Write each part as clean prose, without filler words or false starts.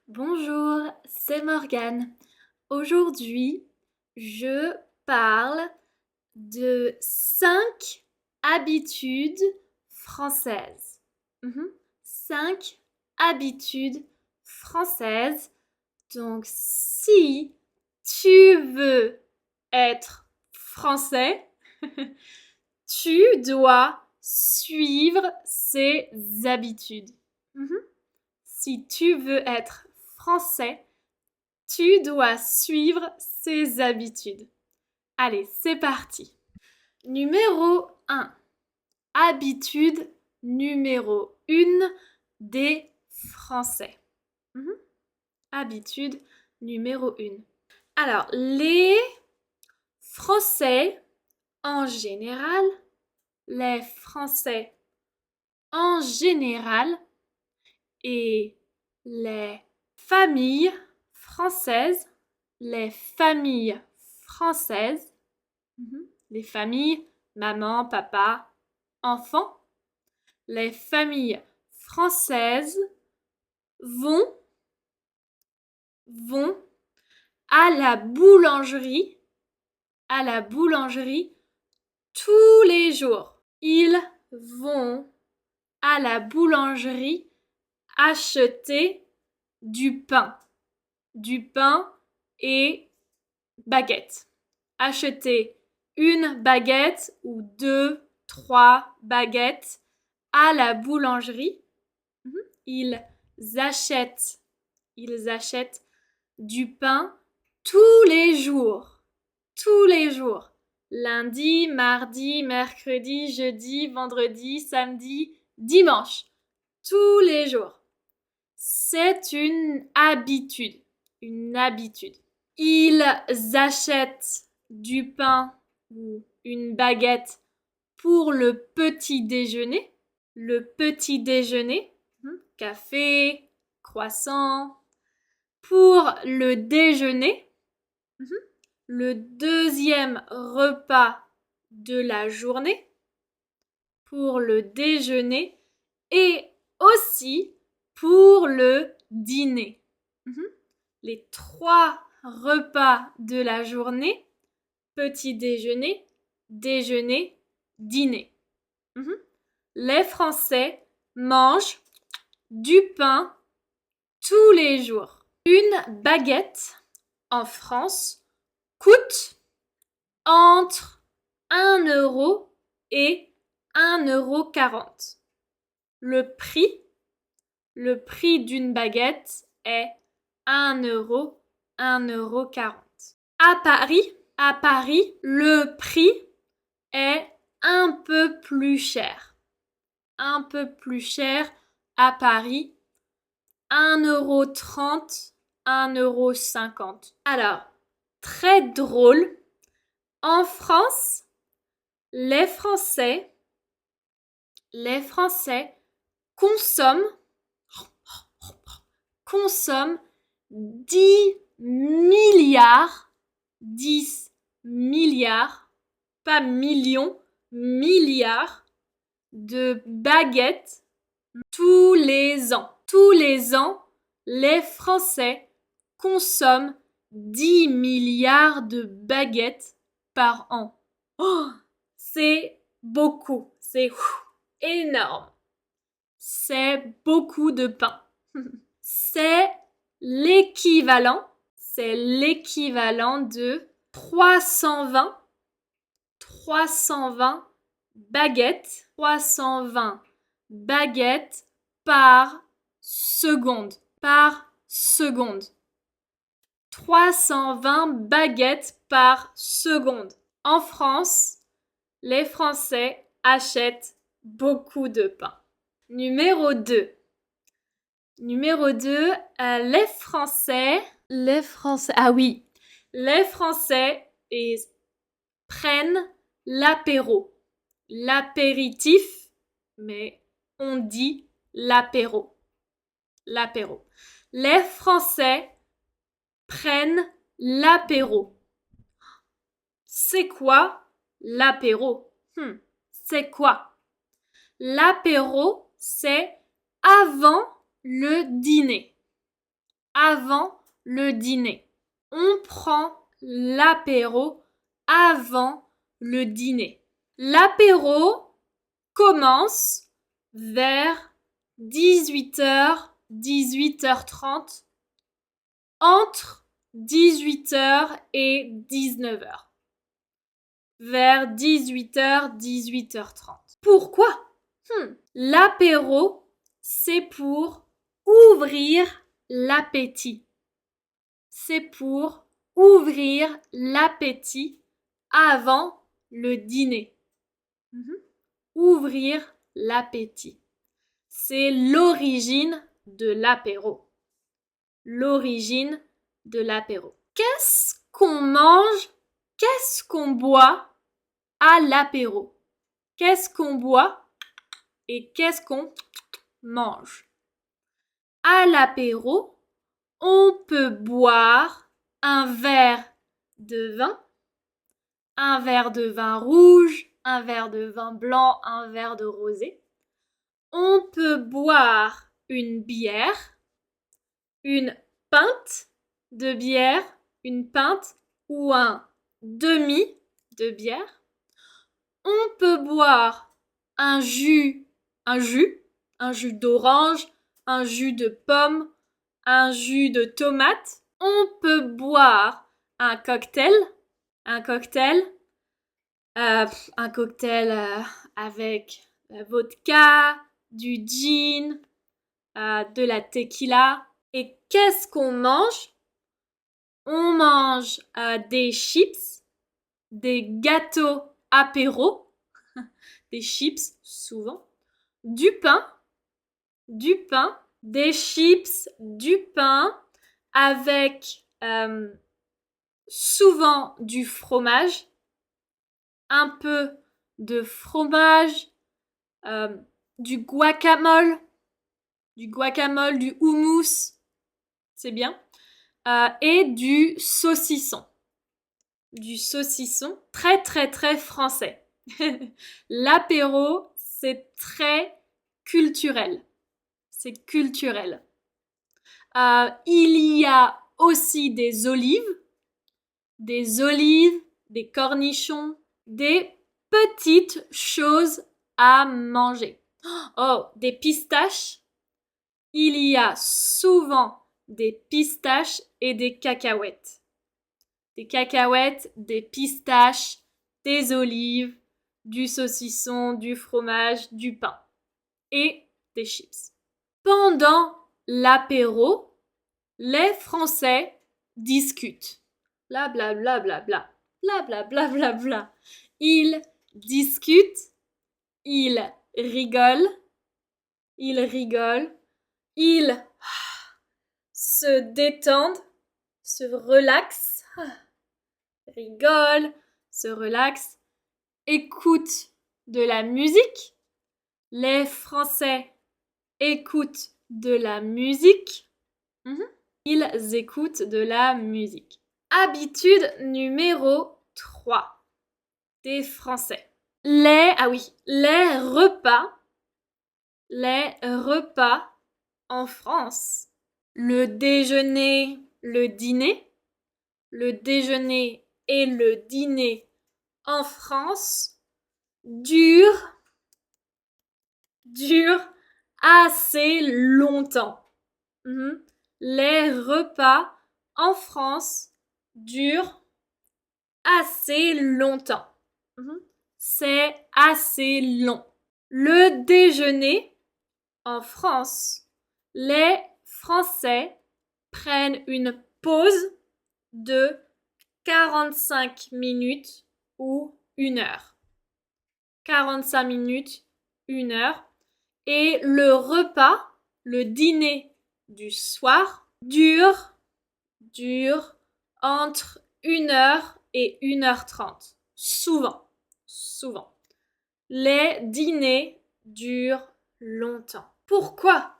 Bonjour, c'est Morgane. Aujourd'hui, je parle de 5 habitudes françaises. 5 habitudes françaises. Donc, si tu veux être français, tu dois suivre ces habitudes. Mhm. Si tu veux être français, tu dois suivre ces habitudes. Allez, c'est parti. Numéro 1. Habitude numéro 1 des Français. Habitude numéro 1. Alors, les Français en général, les Français en général et les familles françaises, les familles françaises, les familles maman, papa, enfant, les familles françaises vont à la boulangerie tous les jours. Ils vont à la boulangerie acheter du pain et baguette. Acheter une baguette ou 2, 3 baguettes à la boulangerie. Ils achètent du pain tous les jours. Tous les jours. Lundi, mardi, mercredi, jeudi, vendredi, samedi, dimanche. Tous les jours. C'est une habitude. Une habitude. Ils achètent du pain ou une baguette pour le petit déjeuner. Le petit déjeuner, café, croissant. Pour le déjeuner, le deuxième repas de la journée. Pour le déjeuner et aussi pour le dîner. Les 3 repas de la journée, petit déjeuner, déjeuner, dîner. Les Français mangent du pain tous les jours. Une baguette en France coûte entre 1 euro et 1,40 €. Le prix d'une baguette est 1 euro, 1,40 €. À Paris, le prix est un peu plus cher. Un peu plus cher à Paris. 1,30 €, 1,50 €. Alors, très drôle. En France, les Français consomment 10 milliards, 10 milliards, pas millions, milliards de baguettes tous les ans. Tous les ans, les Français consomment 10 milliards de baguettes par an. Oh, c'est beaucoup, c'est énorme. C'est beaucoup de pain. C'est l'équivalent de 320 baguettes par seconde. 320 baguettes par seconde. En France, les Français achètent beaucoup de pain. Numéro 2, les Français, prennent l'apéro. L'apéritif, mais on dit l'apéro. Les Français prennent l'apéro. C'est quoi l'apéro? C'est quoi? L'apéro, c'est avant le dîner. avant le dîner. On prend l'apéro avant le dîner. L'apéro commence vers 18h, 18h30, entre 18h et 19h. Vers 18h, 18h30. Pourquoi? L'apéro, c'est pour ouvrir l'appétit. C'est pour ouvrir l'appétit avant le dîner. Ouvrir l'appétit. C'est l'origine de l'apéro. L'origine de l'apéro. Qu'est-ce qu'on mange? Qu'est-ce qu'on boit à l'apéro? Qu'est-ce qu'on boit et qu'est-ce qu'on mange? À l'apéro, on peut boire un verre de vin rouge, un verre de vin blanc, un verre de rosé. On peut boire une bière, une pinte de bière, une pinte ou un demi de bière. On peut boire un jus d'orange, un jus de pomme, un jus de tomate. On peut boire un cocktail avec vodka, du gin, de la tequila. Et qu'est-ce qu'on mange? On mange des chips, des gâteaux apéro, des chips souvent, du pain, des chips, du pain avec souvent du fromage, un peu de fromage, du guacamole, du houmous, c'est bien, et du saucisson. Du saucisson très très très français. L'apéro, c'est très culturel. C'est culturel. Il y a aussi des olives, des cornichons, des petites choses à manger. Oh, des pistaches. Il y a souvent des pistaches et des cacahuètes. Des cacahuètes, des pistaches, des olives, du saucisson, du fromage, du pain et des chips. Pendant l'apéro, les Français discutent. Bla bla bla bla bla. Bla bla bla bla bla. Ils discutent, ils rigolent, ils se détendent, se relaxent, rigolent, se relaxent, écoutent de la musique. Les Français écoutent de la musique. Ils écoutent de la musique. Habitude numéro 3 des Français. Les repas en France. Le déjeuner, le dîner et le dîner en France durent assez longtemps. Les repas en France durent assez longtemps. C'est assez long. Le déjeuner en France, les Français prennent une pause de 45 minutes ou 1 heure. 45 minutes, 1 heure. Et le repas, le dîner du soir, dure entre 1 heure et 1h30. Souvent. Les dîners durent longtemps. Pourquoi?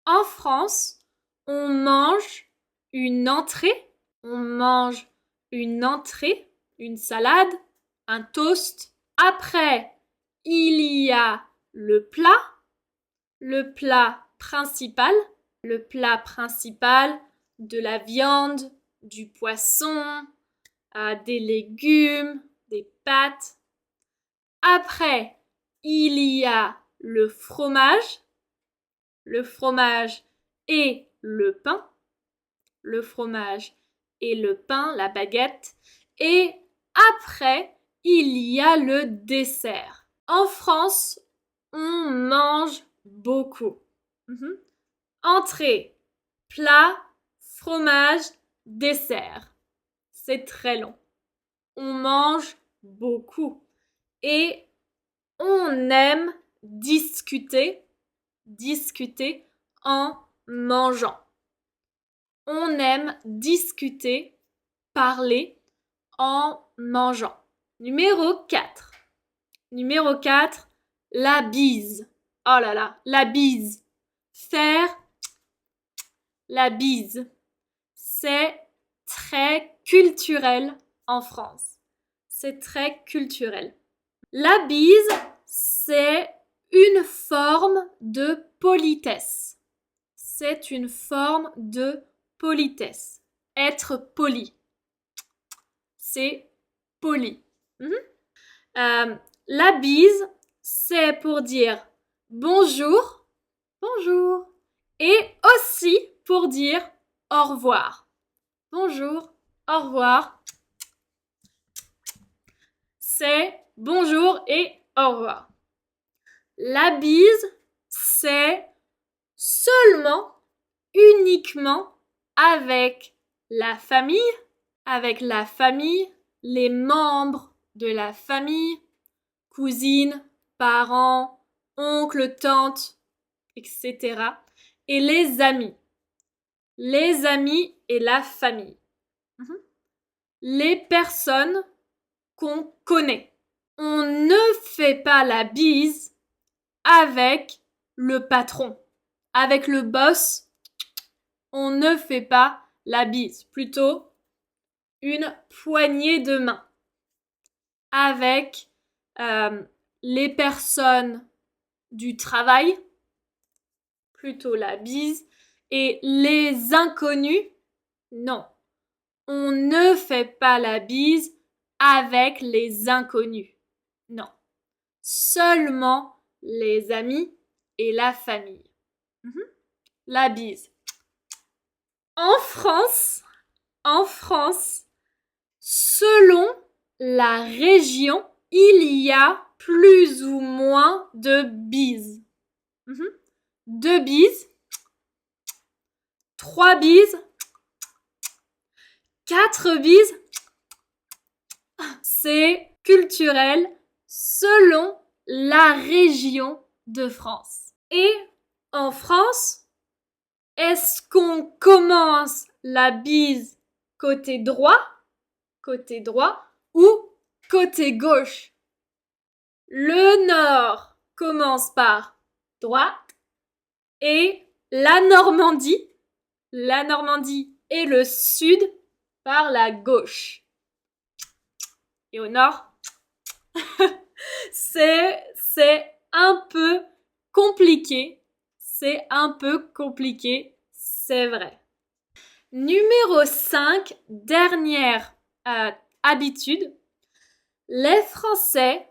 En France, on mange une entrée, une salade, un toast. Après, il y a le plat principal, le plat principal, de la viande, du poisson, des légumes, des pâtes. Après, il y a le fromage et le pain. Le fromage et le pain, la baguette. Et après, il y a le dessert. En France, on mange beaucoup. Entrée, plat, fromage, dessert. C'est très long. On mange beaucoup. Et on aime discuter en mangeant. On aime discuter, parler en mangeant. Numéro 4. Numéro 4, la bise. Oh là là, la bise. Faire la bise. C'est très culturel en France. C'est très culturel. La bise, c'est une forme de politesse. C'est une forme de politesse. Être poli. C'est poli. La bise, c'est pour dire bonjour, bonjour. Et aussi pour dire au revoir. Bonjour, au revoir. C'est bonjour et au revoir. La bise, c'est seulement, uniquement avec la famille, les membres de la famille, cousines, parents, oncles, tantes, etc. Et les amis et la famille. Les personnes qu'on connaît. On ne fait pas la bise avec le patron, avec le boss. On ne fait pas la bise, plutôt une poignée de main avec les personnes du travail, plutôt la bise, et les inconnus, non. On ne fait pas la bise avec les inconnus, non. Seulement les amis et la famille. La bise. En France, selon la région, il y a plus ou moins de bises. 2 bises, 3 bises, 4 bises. C'est culturel selon la région de France. Et en France, est-ce qu'on commence la bise côté droit ou côté gauche? Le nord commence par droite et la Normandie et le sud par la gauche. Et au nord, c'est un peu compliqué. C'est vrai. Numéro 5, dernière habitude. Les Français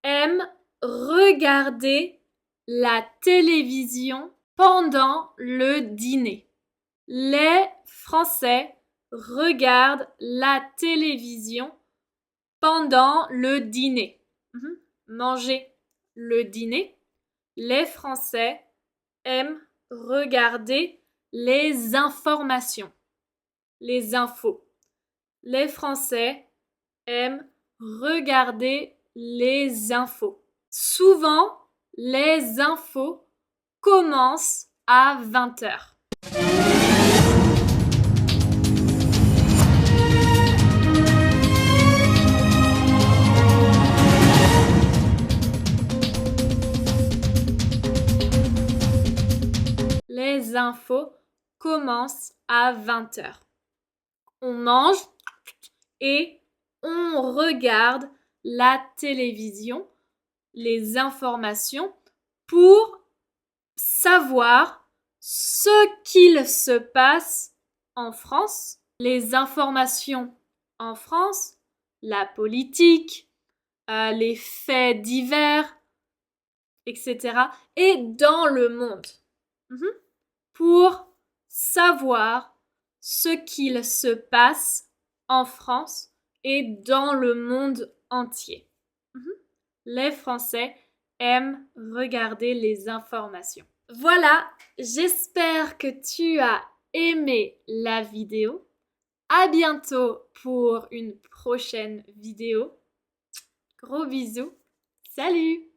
aiment regarder la télévision pendant le dîner. Les Français regardent la télévision pendant le dîner. Manger le dîner. Les Français aiment regarder les informations, les infos. Les Français aiment regarder les infos. Souvent, les infos commencent à 20h. Les infos commencent à 20h. On mange et on regarde la télévision, les informations pour savoir ce qu'il se passe en France, les informations en France, la politique, les faits divers, etc. et dans le monde. Pour savoir ce qu'il se passe en France et dans le monde entier. Les Français aiment regarder les informations. Voilà, j'espère que tu as aimé la vidéo. À bientôt pour une prochaine vidéo. Gros bisous. Salut!